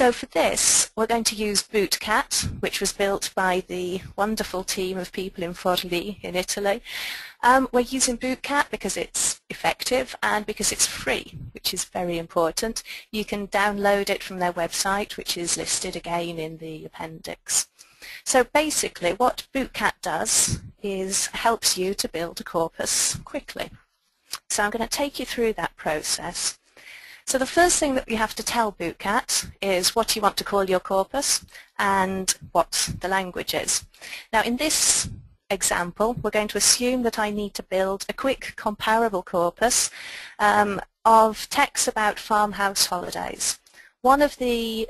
So for this, we're going to use Bootcat, which was built by the wonderful team of people in Forlì in Italy. We're using Bootcat because it's effective and because it's free, which is very important. You can download it from their website, which is listed again in the appendix. So basically what Bootcat does is helps you to build a corpus quickly. So I'm going to take you through that process. So the first thing that you have to tell Bootcat is what you want to call your corpus and what the language is. Now in this example, we're going to assume that I need to build a quick comparable corpus of texts about farmhouse holidays. One of the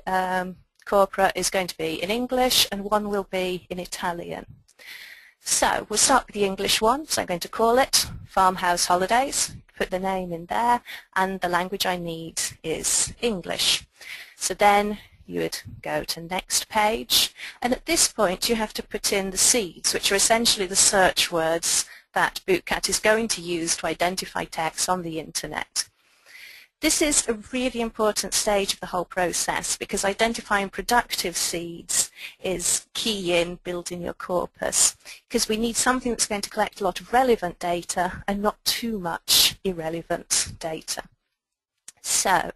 corpora is going to be in English and one will be in Italian. So we'll start with the English one, so I'm going to call it Farmhouse Holidays, put the name in there, and the language I need is English. So then you would go to next page, and at this point you have to put in the seeds, which are essentially the search words that Bootcat is going to use to identify text on the internet. This is a really important stage of the whole process because identifying productive seeds is key in building your corpus, because we need something that's going to collect a lot of relevant data and not too much irrelevant data. So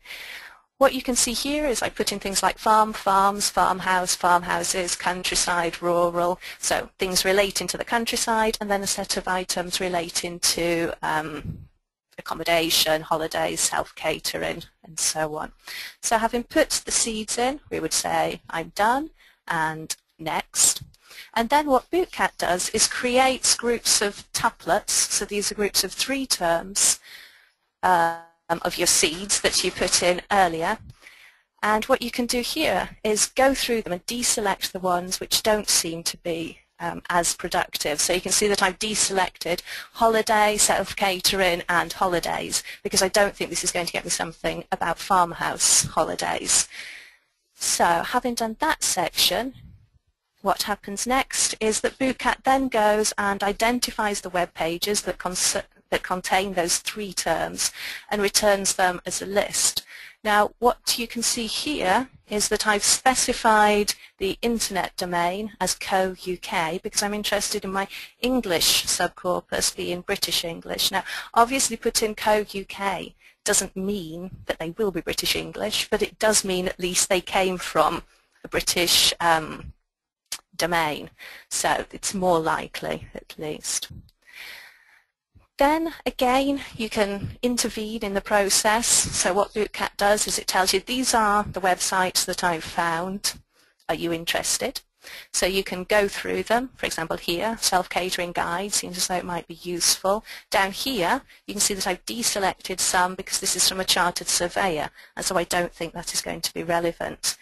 what you can see here is I put in things like farm, farms, farmhouse, farmhouses, countryside, rural, so things relating to the countryside, and then a set of items relating to accommodation, holidays, self-catering, and so on. So having put the seeds in, we would say I'm done and next. And then what Bootcat does is creates groups of tuplets, so these are groups of 3 terms of your seeds that you put in earlier. And what you can do here is go through them and deselect the ones which don't seem to be as productive. So you can see that I've deselected holiday, self-catering and holidays because I don't think this is going to get me something about farmhouse holidays. So having done that section, what happens next is that Bootcat then goes and identifies the web pages that contain those 3 terms and returns them as a list. Now what you can see here is that I've specified the internet domain as co.uk because I'm interested in my English subcorpus being British English. Now obviously put in co.uk doesn't mean that they will be British English, but it does mean at least they came from a British domain, so it's more likely at least. Then again you can intervene in the process. So what Bootcat does is it tells you these are the websites that I've found. Are you interested? So you can go through them. For example here, self-catering guide seems as though it might be useful. Down here you can see that I've deselected some because this is from a chartered surveyor and so I don't think that is going to be relevant.